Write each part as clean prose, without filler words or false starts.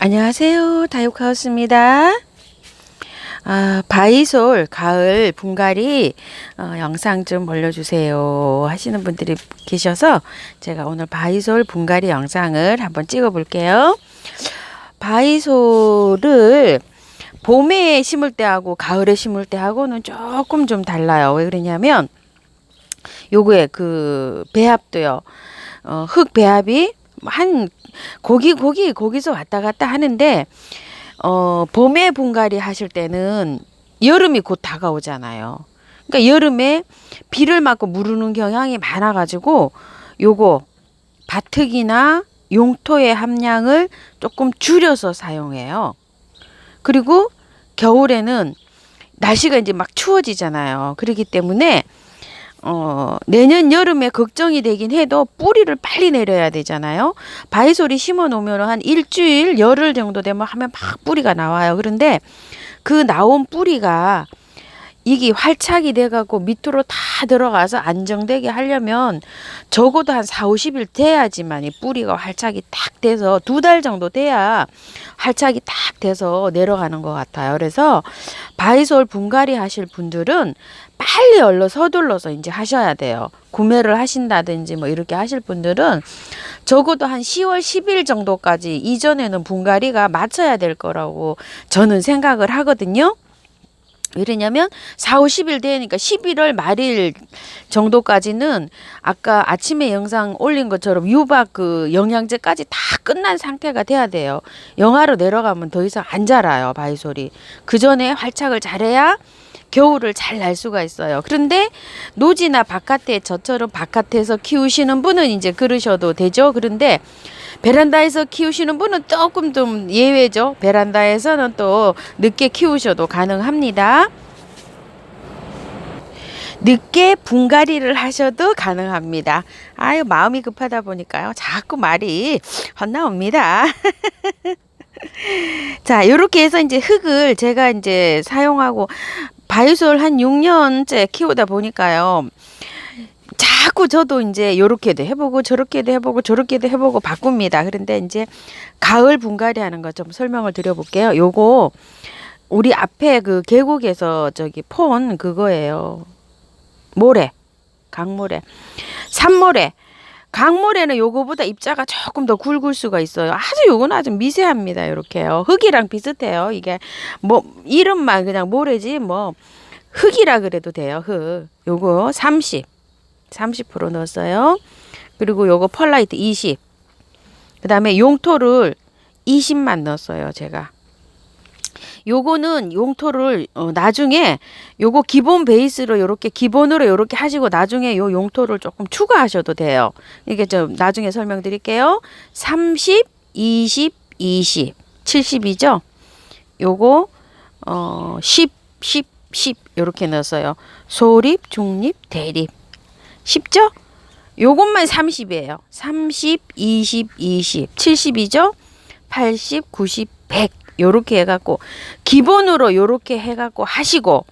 안녕하세요. 다육하우스입니다. 바이솔 가을 분갈이 영상 좀 올려주세요 하시는 분들이 계셔서 제가 오늘 바이솔 분갈이 영상을 한번 찍어 볼게요. 바이솔을 봄에 심을 때하고 가을에 심을 때하고는 조금 좀 달라요. 왜 그러냐면 요거에 그 배합도요. 흙 배합이 한 거기서 왔다 갔다 하는데 봄에 분갈이 하실 때는 여름이 곧 다가오잖아요. 그러니까 여름에 비를 맞고 무르는 경향이 많아 가지고 요거 바특이나 용토의 함량을 조금 줄여서 사용해요. 그리고 겨울에는 날씨가 이제 막 추워지잖아요. 그렇기 때문에 내년 여름에 걱정이 되긴 해도 뿌리를 빨리 내려야 되잖아요. 바이솔이 심어 놓으면 한 일주일, 열흘 정도 되면 하면 막 뿌리가 나와요. 그런데 그 나온 뿌리가 이게 활착이 돼갖고 밑으로 다 들어가서 안정되게 하려면 적어도 한 4, 50일 돼야지만 이 뿌리가 활착이 딱 돼서 2달 정도 돼야 활착이 딱 돼서 내려가는 것 같아요. 그래서 바이솔 분갈이 하실 분들은 빨리 얼른 서둘러서 이제 하셔야 돼요. 구매를 하신다든지 뭐 이렇게 하실 분들은 적어도 한 10월 10일 정도까지 이전에는 분갈이가 마쳐야 될 거라고 저는 생각을 하거든요. 왜냐면 4, 50일 되니까 11월 말일 정도까지는 아까 아침에 영상 올린 것처럼 유박 그 영양제까지 다 끝난 상태가 돼야 돼요. 영하로 내려가면 더 이상 안 자라요, 바이솔이. 그 전에 활착을 잘해야 겨울을 잘 날 수가 있어요. 그런데 노지나 바깥에 저처럼 바깥에서 키우시는 분은 이제 그러셔도 되죠. 그런데 베란다에서 키우시는 분은 조금 좀 예외죠. 베란다에서는 또 늦게 키우셔도 가능합니다. 늦게 분갈이를 하셔도 가능합니다. 아유, 마음이 급하다 보니까요. 자꾸 말이 헛나옵니다. 자, 요렇게 해서 이제 흙을 제가 이제 사용하고 바이솔 한 6년째 키우다 보니까요. 자꾸 저도 이제 요렇게도 해보고 저렇게도 해보고 저렇게도 해보고 바꿉니다. 그런데 이제 가을 분갈이 하는 거 좀 설명을 드려볼게요. 요거 우리 앞에 그 계곡에서 저기 폰 그거예요. 모래, 강모래, 산모래. 강모래는 요거보다 입자가 조금 더 굵을 수가 있어요. 요거는 아주 미세합니다. 이렇게요. 흙이랑 비슷해요. 이게 뭐 이름만 그냥 모래지 뭐 흙이라 그래도 돼요. 흙. 요거 30% 넣었어요. 그리고 요거 펄라이트 20. 그 다음에 용토를 20만 넣었어요. 제가. 요거는 용토를 나중에 요거 기본 베이스로 요렇게 기본으로 요렇게 하시고 나중에 요 용토를 조금 추가하셔도 돼요. 이게 좀 나중에 설명드릴게요. 30, 20, 20, 70이죠. 요거 10, 10, 10 요렇게 넣었어요. 소립, 중립, 대립. 쉽죠? 요것만 30이에요. 30, 20, 20, 70이죠? 80, 90, 100 요렇게 해갖고 기본으로 요렇게 해갖고 하시고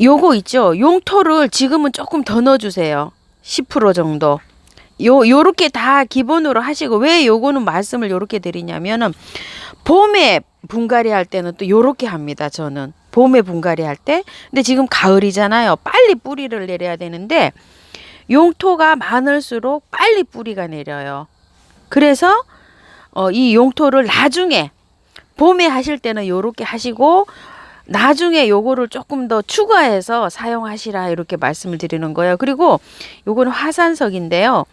요거 있죠? 용토를 지금은 조금 더 넣어주세요. 10% 정도. 요렇게 다 기본으로 하시고 왜 요거는 말씀을 요렇게 드리냐면은 봄에 분갈이 할 때는 또 요렇게 합니다. 저는 봄에 분갈이 할 때. 근데 지금 가을이잖아요. 빨리 뿌리를 내려야 되는데 용토가 많을수록 빨리 뿌리가 내려요. 그래서 이 용토를 나중에 봄에 하실 때는 요렇게 하시고 나중에 요거를 조금 더 추가해서 사용하시라 이렇게 말씀을 드리는 거예요. 그리고 요거는 화산석인데요.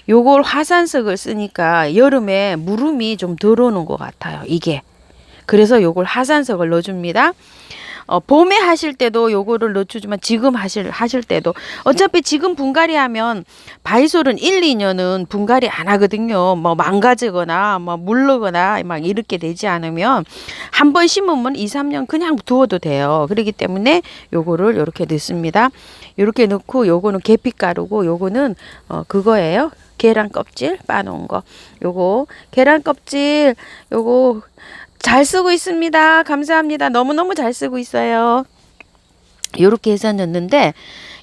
요걸 화산석을 쓰니까 여름에 무름이 좀 덜 오는 것 같아요. 이게. 그래서 요걸 화산석을 넣어줍니다. 봄에 하실 때도 요거를 넣어주지만 지금 하실 때도 어차피 지금 분갈이 하면 바이솔은 1, 2년은 분갈이 안 하거든요. 뭐 망가지거나 뭐 물르거나 막 이렇게 되지 않으면 한 번 심으면 2, 3년 그냥 두어도 돼요. 그렇기 때문에 요거를 이렇게 넣습니다. 이렇게 넣고 요거는 계피가루고 요거는 그거예요. 계란 껍질 빠놓은 거. 요거 계란 껍질 요거 잘 쓰고 있습니다. 감사합니다. 너무너무 잘 쓰고 있어요. 요렇게 해서 넣는데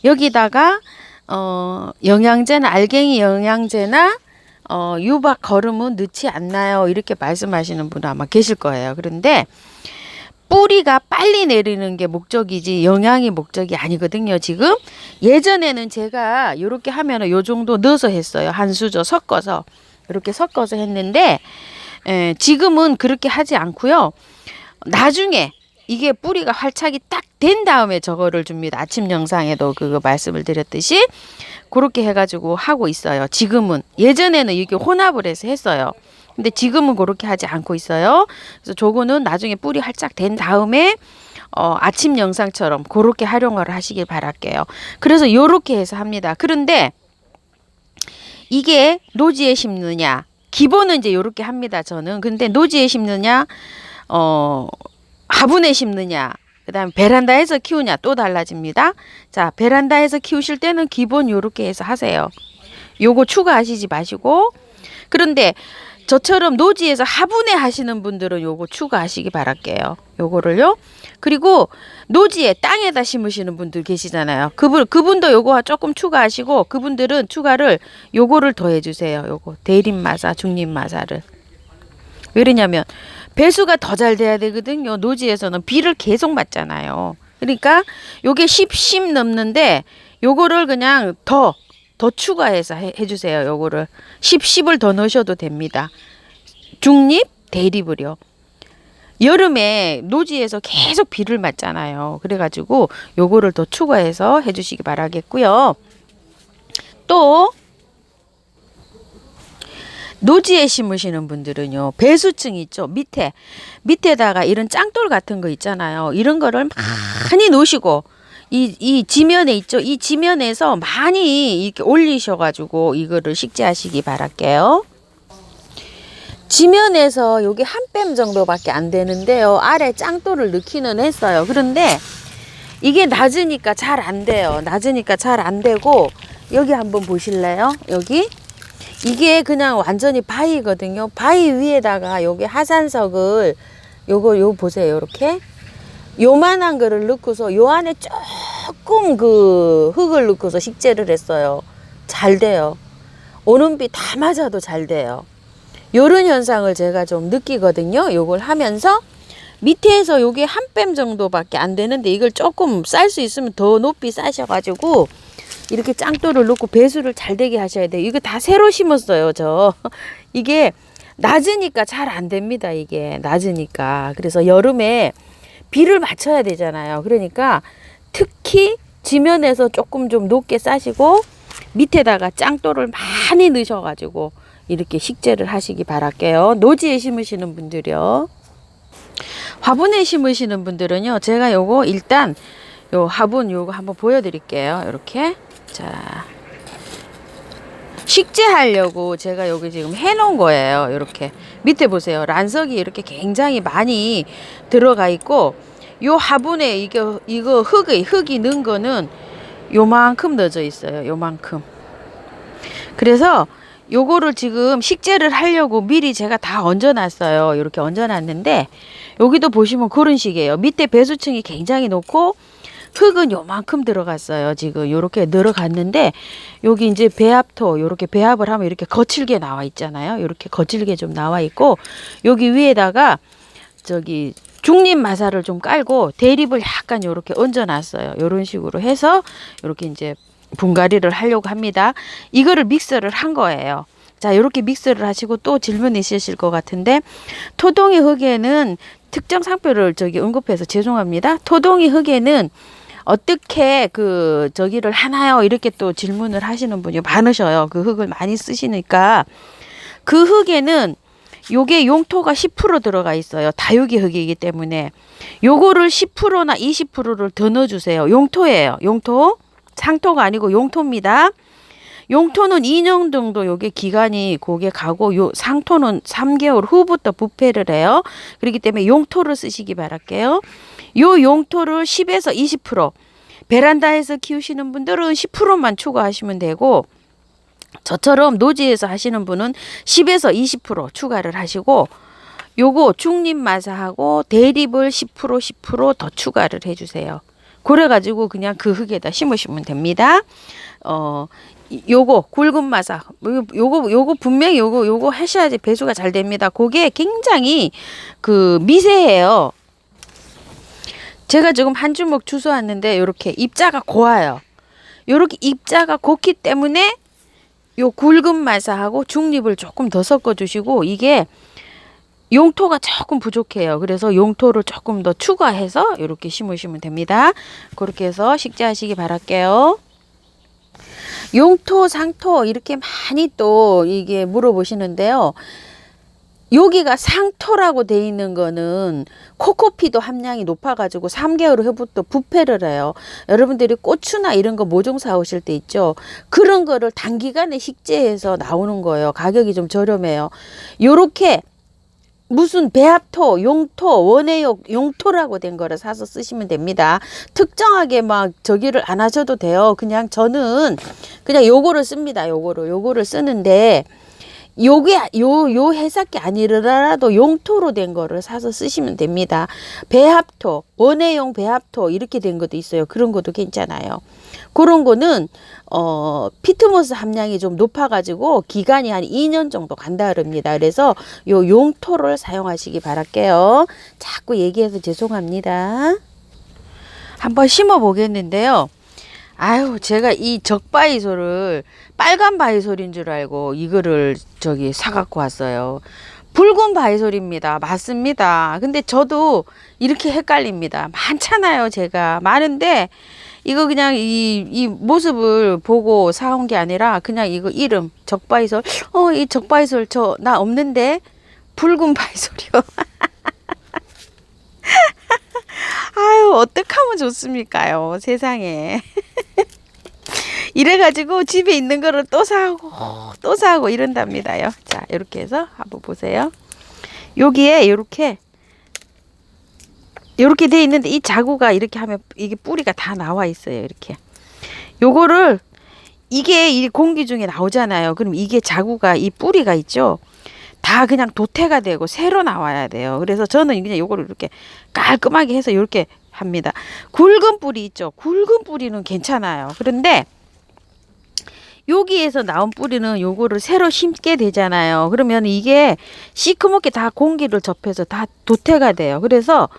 여기다가 영양제나 알갱이 영양제나 유박 거름은 넣지 않나요? 이렇게 말씀하시는 분 아마 계실 거예요. 그런데 뿌리가 빨리 내리는 게 목적이지 영양이 목적이 아니거든요. 지금 예전에는 제가 이렇게 하면은 요 정도 넣어서 했어요. 한 수저 섞어서 이렇게 섞어서 했는데 지금은 그렇게 하지 않고요. 나중에 이게 뿌리가 활착이 딱 된 다음에 저거를 줍니다. 아침 영상에도 그거 말씀을 드렸듯이 그렇게 해가지고 하고 있어요. 지금은 예전에는 이게 혼합을 해서 했어요. 근데 지금은 그렇게 하지 않고 있어요. 그래서 저거는 나중에 뿌리 활짝 된 다음에 아침 영상처럼 그렇게 활용을 하시길 바랄게요. 그래서 요렇게 해서 합니다. 그런데 이게 노지에 심느냐, 기본은 이제 요렇게 합니다. 저는. 근데 노지에 심느냐, 화분에 심느냐, 그 다음에 베란다에서 키우냐 또 달라집니다. 자, 베란다에서 키우실 때는 기본 요렇게 해서 하세요. 요거 추가하시지 마시고. 그런데 저처럼 노지에서 화분에 하시는 분들은 요거 추가하시기 바랄게요. 요거를요. 그리고 노지에 땅에다 심으시는 분들 계시잖아요. 그분도 요거 조금 추가하시고, 그분들은 추가를 요거를 더해 주세요. 요거 대립마사, 중립마사를. 왜냐면 배수가 더 잘 돼야 되거든요. 노지에서는 비를 계속 맞잖아요. 그러니까 요게 10 넘는데 요거를 그냥 더 추가해서 해주세요. 요거를 10을 더 넣으셔도 됩니다. 중립, 대립을요. 여름에 노지에서 계속 비를 맞잖아요. 그래가지고 요거를 더 추가해서 해주시기 바라겠고요. 또 노지에 심으시는 분들은요, 배수층 있죠. 밑에다가 이런 짱돌 같은 거 있잖아요. 이런 거를 많이 놓으시고, 이 지면에 있죠. 이 지면에서 많이 이렇게 올리셔가지고 이거를 식재하시기 바랄게요. 지면에서 여기 한 뺨 정도밖에 안 되는데요. 아래 짱돌을 넣기는 했어요. 그런데 이게 낮으니까 잘 안 돼요. 낮으니까 잘 안 되고, 여기 한번 보실래요? 여기? 이게 그냥 완전히 바위거든요. 바위 위에다가 여기 하산석을 요거 보세요. 이렇게 요만한 거를 넣고서 요 안에 조금 그 흙을 넣고서 식재를 했어요. 잘 돼요. 오는 비 다 맞아도 잘 돼요. 요런 현상을 제가 좀 느끼거든요. 요걸 하면서 밑에서 요게 한 뺨 정도밖에 안 되는데 이걸 조금 쌀 수 있으면 더 높이 싸셔가지고 이렇게 짱돌을 넣고 배수를 잘 되게 하셔야 돼요. 이거 다 새로 심었어요, 저. 이게 낮으니까 잘 안 됩니다, 이게. 낮으니까. 그래서 여름에 비를 맞춰야 되잖아요. 그러니까 특히 지면에서 조금 좀 높게 싸시고 밑에다가 짱돌을 많이 넣으셔가지고 이렇게 식재를 하시기 바랄게요. 노지에 심으시는 분들이요. 화분에 심으시는 분들은요, 제가 요거 일단 요 화분 요거 한번 보여드릴게요. 이렇게. 자, 식재하려고 제가 여기 지금 해놓은 거예요. 이렇게 밑에 보세요. 란석이 이렇게 굉장히 많이 들어가 있고, 요 화분에 이거 흙이 넣은 거는 요만큼 넣어져 있어요. 요만큼. 그래서 요거를 지금 식재를 하려고 미리 제가 다 얹어놨어요. 이렇게 얹어놨는데 여기도 보시면 그런 식이에요. 밑에 배수층이 굉장히 높고 흙은 요만큼 들어갔어요. 지금 요렇게 들어갔는데 여기 이제 배합토 요렇게 배합을 하면 이렇게 거칠게 나와 있잖아요. 요렇게 거칠게 좀 나와 있고 여기 위에다가 저기 중립 마사를 좀 깔고 대립을 약간 요렇게 얹어 놨어요. 요런 식으로 해서 요렇게 이제 분갈이를 하려고 합니다. 이거를 믹서를 한 거예요. 자, 요렇게 믹서를 하시고 또 질문 있으실 것 같은데 토동이 흙에는 특정 상표를 언급해서 죄송합니다. 토동이 흙에는 어떻게 저기를 하나요? 이렇게 또 질문을 하시는 분이 많으셔요. 그 흙을 많이 쓰시니까. 그 흙에는 요게 용토가 10% 들어가 있어요. 다육이 흙이기 때문에. 요거를 10%나 20%를 더 넣어주세요. 용토예요. 용토. 상토가 아니고 용토입니다. 용토는 2년 정도 요게 기간이 고게 가고 요 상토는 3개월 후부터 부패를 해요. 그렇기 때문에 용토를 쓰시기 바랄게요. 요 용토를 10에서 20% 베란다에서 키우시는 분들은 10%만 추가하시면 되고 저처럼 노지에서 하시는 분은 10에서 20% 추가를 하시고 요거 중립마사하고 대립을 10%더 추가를 해주세요. 그래가지고 그냥 그 흙에다 심으시면 됩니다. 요거 굵은 마사 요거 분명히 요거 하셔야지 배수가 잘 됩니다. 그게 굉장히 그 미세해요. 제가 지금 한 주먹 주워 왔는데 요렇게 입자가 고와요. 요렇게 입자가 곱기 때문에 요 굵은 마사하고 중립을 조금 더 섞어 주시고, 이게 용토가 조금 부족해요. 그래서 용토를 조금 더 추가해서 이렇게 심으시면 됩니다. 그렇게 해서 식재하시기 바랄게요. 용토, 상토 이렇게 많이 또 이게 물어보시는데요. 여기가 상토라고 돼 있는 거는 코코피도 함량이 높아가지고 3개월 후부터 부패를 해요. 여러분들이 고추나 이런 거 모종 사오실 때 있죠. 그런 거를 단기간에 식재해서 나오는 거예요. 가격이 좀 저렴해요. 요렇게 무슨 배합토, 용토, 원예용, 용토라고 된 거를 사서 쓰시면 됩니다. 특정하게 막 저기를 안 하셔도 돼요. 그냥 저는 그냥 요거를 씁니다. 요거를 쓰는데, 요게 요 회사께 아니더라도 용토로 된 거를 사서 쓰시면 됩니다. 배합토, 원예용 배합토 이렇게 된 것도 있어요. 그런 것도 괜찮아요. 그런 거는 피트모스 함량이 좀 높아가지고 기간이 한 2년 정도 간다 그럽니다. 그래서 요 용토를 사용하시기 바랄게요. 자꾸 얘기해서 죄송합니다. 한번 심어 보겠는데요. 아유, 제가 이 적바이솔을 빨간 바이솔인 줄 알고 이거를 저기 사갖고 왔어요. 붉은 바이솔입니다. 맞습니다. 근데 저도 이렇게 헷갈립니다. 많잖아요. 제가 많은데 이거 그냥 이 모습을 보고 사온 게 아니라 그냥 이거 이름 적바이솔, 이 적바이솔 나 없는데 붉은 바이솔이요. 아유, 어떡하면 좋습니까요, 세상에. 이래가지고 집에 있는 거를 또 사고 이런답니다요. 자, 이렇게 해서 한번 보세요. 여기에 이렇게 돼 있는데 이 자구가 이렇게 하면 이게 뿌리가 다 나와 있어요. 이렇게 요거를 이게 이 공기 중에 나오잖아요. 그럼 이게 자구가 이 뿌리가 있죠. 다 그냥 도태가 되고 새로 나와야 돼요. 그래서 저는 그냥 요거를 이렇게 깔끔하게 해서 이렇게 합니다. 굵은 뿌리 있죠. 굵은 뿌리는 괜찮아요. 그런데 여기에서 나온 뿌리는 요거를 새로 심게 되잖아요. 그러면 이게 시커멓게 다 공기를 접해서 다 도태가 돼요. 그래서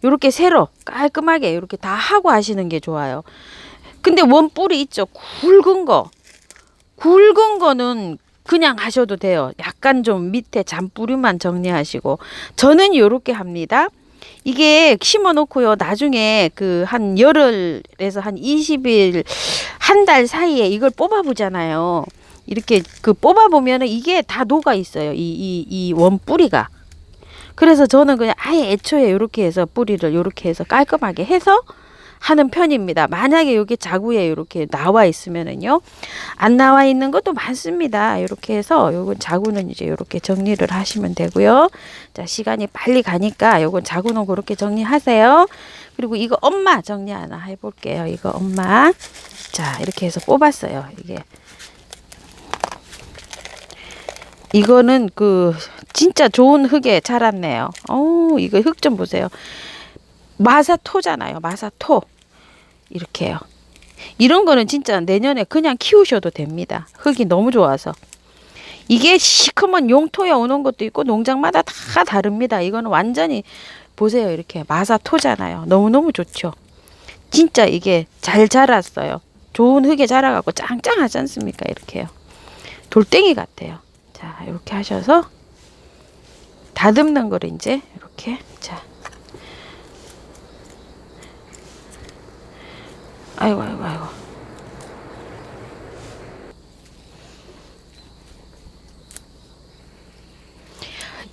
요렇게 새로 깔끔하게 이렇게 다 하고 하시는 게 좋아요. 근데 원 뿌리 있죠. 굵은 거는 그냥 하셔도 돼요. 약간 좀 밑에 잔뿌리만 정리하시고, 저는 요렇게 합니다. 이게 심어 놓고요. 나중에 그 한 열흘에서 한 20일, 한 달 사이에 이걸 뽑아 보잖아요. 이렇게 그 뽑아 보면은 이게 다 녹아 있어요. 이 원 뿌리가. 그래서 저는 그냥 아예 애초에 이렇게 해서 뿌리를 이렇게 해서 깔끔하게 해서 하는 편입니다. 만약에 여기 자구에 이렇게 나와 있으면은요, 안 나와 있는 것도 많습니다. 이렇게 해서 요건 자구는 이제 이렇게 정리를 하시면 되고요. 자, 시간이 빨리 가니까 요건 자구는 그렇게 정리하세요. 그리고 이거 엄마 정리 하나 해볼게요. 이거 엄마. 자, 이렇게 해서 뽑았어요. 이거는 그 진짜 좋은 흙에 자랐네요. 이거 흙 좀 보세요. 마사토잖아요. 마사토. 이렇게요. 이런 거는 진짜 내년에 그냥 키우셔도 됩니다. 흙이 너무 좋아서. 이게 시커먼 용토에 오는 것도 있고 농장마다 다 다릅니다. 이거는 완전히 보세요. 이렇게 마사토잖아요. 너무너무 좋죠. 진짜 이게 잘 자랐어요. 좋은 흙에 자라갖고 짱짱하지 않습니까? 이렇게요. 돌덩이 같아요. 자, 이렇게 하셔서 다듬는 거를 이제 이렇게, 자, 아이고.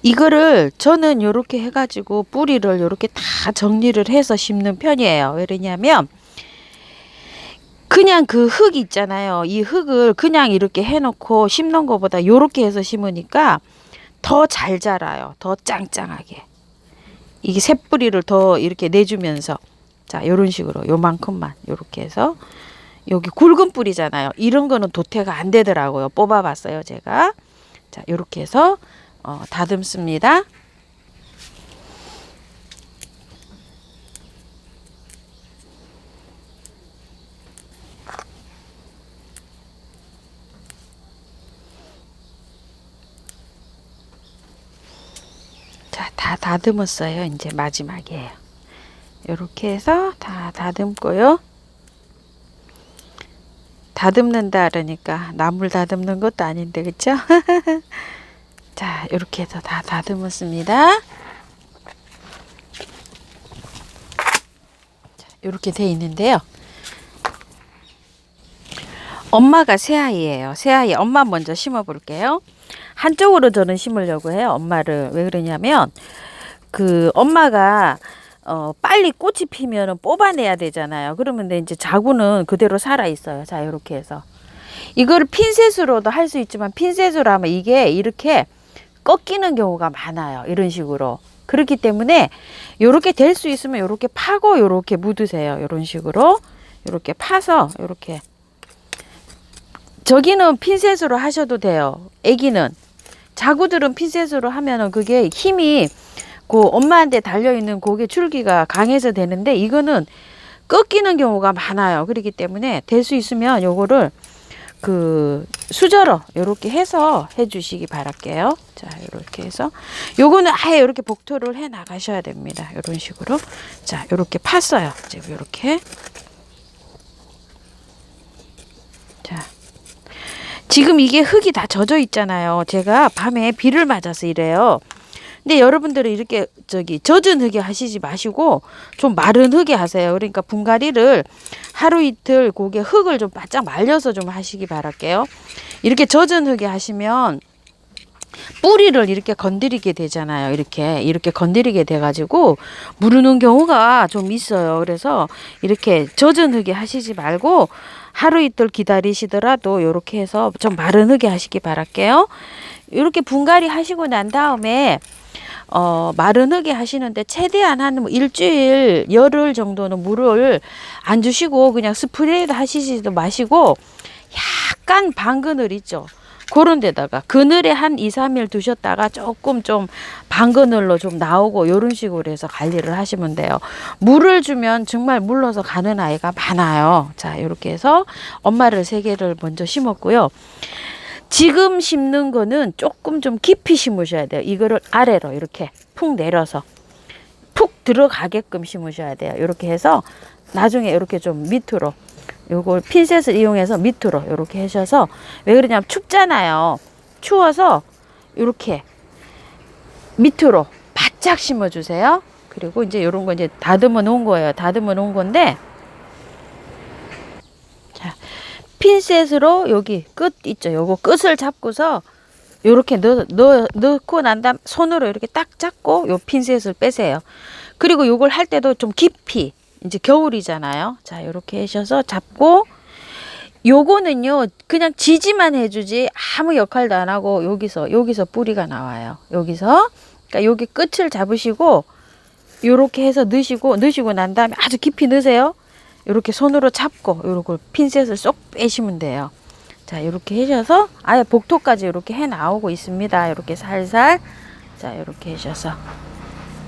이거를 저는 요렇게 해가지고 뿌리를 요렇게 다 정리를 해서 심는 편이에요. 왜냐면 그냥 그 흙 있잖아요. 이 흙을 그냥 이렇게 해놓고 심는 것보다 요렇게 해서 심으니까 더 잘 자라요. 더 짱짱하게. 이게 새뿌리를 더 이렇게 내주면서, 자, 요런 식으로 요만큼만 요렇게 해서, 여기 굵은 뿌리잖아요. 이런 거는 도태가 안 되더라고요. 뽑아봤어요, 제가. 자, 요렇게 해서 다듬습니다. 자, 다 다듬었어요. 이제 마지막이에요. 이렇게 해서 다 다듬고요. 다듬는다 그러니까 나물 다듬는 것도 아닌데, 그쵸? 자, 이렇게 해서 다 다듬었습니다. 이렇게 돼 있는데요. 엄마가 새아이예요. 새아이 엄마 먼저 심어 볼게요. 한쪽으로 저는 심으려고 해요. 엄마를. 왜 그러냐면 그 엄마가 빨리 꽃이 피면은 뽑아내야 되잖아요. 그러면 이제 자구는 그대로 살아 있어요. 자, 이렇게 해서 이거를 핀셋으로도 할 수 있지만 핀셋으로 하면 이게 이렇게 꺾이는 경우가 많아요. 이런 식으로. 그렇기 때문에 요렇게 될 수 있으면 요렇게 파고 요렇게 묻으세요. 요런 식으로 요렇게 파서 요렇게. 저기는 핀셋으로 하셔도 돼요. 애기는. 자구들은 핀셋으로 하면은 그게 힘이 그 엄마한테 달려있는 고개 줄기가 강해서 되는데 이거는 꺾이는 경우가 많아요. 그렇기 때문에 될 수 있으면 요거를 그 수저로 요렇게 해서 해주시기 바랄게요. 자, 요렇게 해서 요거는 아예 요렇게 복토를 해 나가셔야 됩니다. 요런 식으로. 자, 요렇게 팠어요. 지금 요렇게. 자, 지금 이게 흙이 다 젖어 있잖아요. 제가 밤에 비를 맞아서 이래요. 근데 여러분들은 이렇게 젖은 흙에 하시지 마시고 좀 마른 흙에 하세요. 그러니까 분갈이를 하루 이틀 고게 흙을 좀 바짝 말려서 좀 하시기 바랄게요. 이렇게 젖은 흙에 하시면 뿌리를 이렇게 건드리게 되잖아요. 이렇게 건드리게 돼가지고 무르는 경우가 좀 있어요. 그래서 이렇게 젖은 흙에 하시지 말고 하루 이틀 기다리시더라도 이렇게 해서 좀 마른 흙에 하시기 바랄게요. 이렇게 분갈이 하시고 난 다음에 마른 흙에 하시는데 최대한 한 일주일 열흘 정도는 물을 안 주시고 그냥 스프레이도 하시지도 마시고 약간 반그늘 있죠. 그런 데다가 그늘에 한 2, 3일 두셨다가 조금 좀 반그늘로 좀 나오고 이런 식으로 해서 관리를 하시면 돼요. 물을 주면 정말 물러서 가는 아이가 많아요. 자, 이렇게 해서 엄마를 3개를 먼저 심었고요. 지금 심는 거는 조금 좀 깊이 심으셔야 돼요. 이거를 아래로 이렇게 푹 내려서 푹 들어가게끔 심으셔야 돼요. 이렇게 해서 나중에 이렇게 좀 밑으로 요걸 핀셋을 이용해서 밑으로 이렇게 하셔서 왜 그러냐면 춥잖아요. 추워서 이렇게 밑으로 바짝 심어 주세요. 그리고 이제 요런 거 이제 다듬어 놓은 거예요. 다듬어 놓은 건데 자, 핀셋으로 여기 끝 있죠. 요거 끝을 잡고서 요렇게 넣고 난 다음 손으로 이렇게 딱 잡고 요 핀셋을 빼세요. 그리고 요걸 할 때도 좀 깊이 이제 겨울이잖아요. 자, 요렇게 하셔서 잡고 요거는요 그냥 지지만 해주지 아무 역할도 안 하고 여기서 뿌리가 나와요. 여기서 그러니까 여기 끝을 잡으시고 요렇게 해서 넣으시고 난 다음에 아주 깊이 넣으세요. 요렇게 손으로 잡고 요렇게 핀셋을 쏙 빼시면 돼요. 자, 요렇게 하셔서 아예 복토까지 요렇게 해 나오고 있습니다. 요렇게 살살. 자, 요렇게 하셔서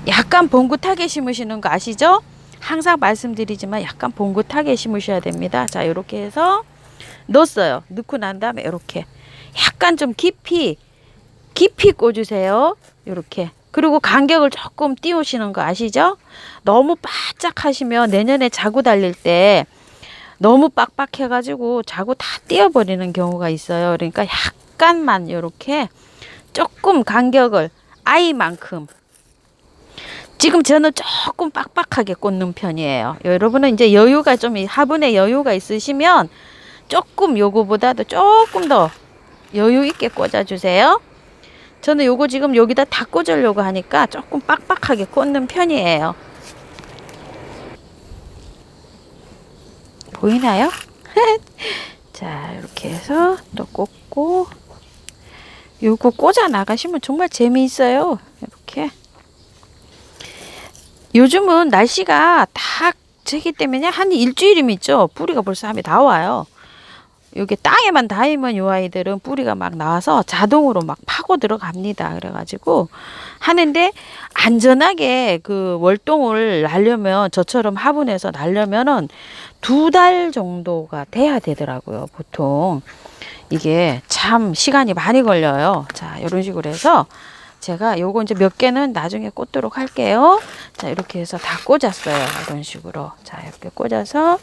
약간 봉긋하게 심으시는 거 아시죠? 항상 말씀드리지만 약간 봉긋하게 심으셔야 됩니다. 자, 요렇게 해서 넣었어요. 넣고 난 다음에 요렇게 약간 좀 깊이 꽂으세요. 요렇게. 그리고 간격을 조금 띄우시는 거 아시죠? 너무 바짝 하시면 내년에 자구 달릴 때 너무 빡빡해 가지고 자구 다 띄어버리는 경우가 있어요. 그러니까 약간만 요렇게 조금 간격을 아이만큼. 지금 저는 조금 빡빡하게 꽂는 편이에요. 여러분은 이제 여유가 좀 화분에 여유가 있으시면 조금 요거보다도 조금 더 여유 있게 꽂아주세요. 저는 요거 지금 여기다 다 꽂으려고 하니까 조금 빡빡하게 꽂는 편이에요. 보이나요? 자, 이렇게 해서 또 꽂고 요거 꽂아 나가시면 정말 재미있어요. 이렇게. 요즘은 날씨가 다 저기 때문에 한 일주일이면 있죠. 뿌리가 벌써 함에 나와요. 여기 땅에만 닿으면 요 아이들은 뿌리가 막 나와서 자동으로 막 파고 들어갑니다. 그래가지고 하는데 안전하게 그 월동을 날려면 저처럼 화분에서 날려면은 2달 정도가 돼야 되더라고요. 보통 이게 참 시간이 많이 걸려요. 자, 이런 식으로 해서 제가 요거 이제 몇 개는 나중에 꽂도록 할게요. 자, 이렇게 해서 다 꽂았어요. 이런 식으로. 자, 이렇게 꽂아서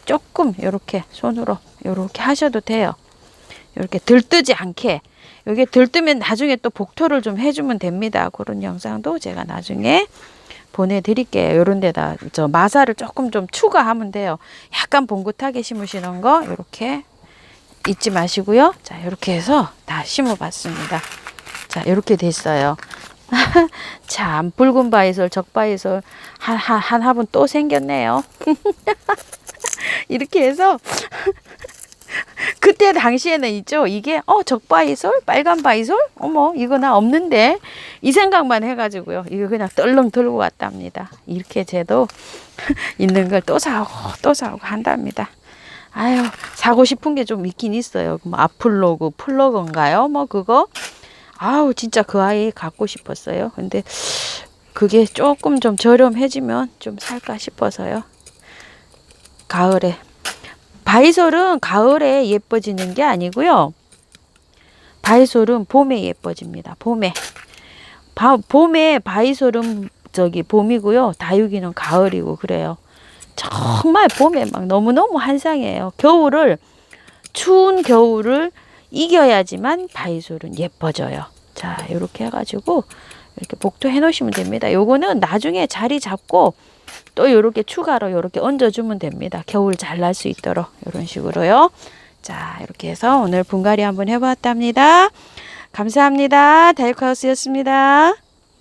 조금 이렇게 손으로 이렇게 하셔도 돼요. 이렇게 들뜨지 않게. 여기 들뜨면 나중에 또 복토를 좀 해주면 됩니다. 그런 영상도 제가 나중에 보내드릴게요. 요런 데다 저 마사를 조금 좀 추가하면 돼요. 약간 봉긋하게 심으시는 거 이렇게 잊지 마시고요. 자, 이렇게 해서 다 심어봤습니다. 자, 이렇게 됐어요. 참 붉은 바이솔, 적바이솔 한 화분 또 생겼네요. 이렇게 해서 그때 당시에는 있죠. 이게 적바이솔, 빨간 바이솔, 어머 이거 나 없는데 이 생각만 해가지고요. 이거 그냥 떨렁 들고 왔답니다. 이렇게 쟤도 있는 걸 또 사고 또 사고 한답니다. 아유, 사고 싶은 게 좀 있긴 있어요. 뭐 아플로그, 플러그인가요? 뭐 그거. 아우, 진짜 그 아이 갖고 싶었어요. 근데 그게 조금 좀 저렴해지면 좀 살까 싶어서요. 가을에. 바이솔은 가을에 예뻐지는 게 아니고요. 바이솔은 봄에 예뻐집니다. 봄에. 봄에 바이솔은 봄이고요. 다육이는 가을이고 그래요. 정말 봄에 막 너무너무 한상이에요. 추운 겨울을 이겨야지만 바이솔은 예뻐져요. 자, 이렇게 해가지고 이렇게 복도 해 놓으시면 됩니다. 요거는 나중에 자리 잡고 또 이렇게 추가로 이렇게 얹어주면 됩니다. 겨울 잘 날 수 있도록 이런 식으로요. 자, 이렇게 해서 오늘 분갈이 한번 해봤답니다. 감사합니다. 다육하우스였습니다.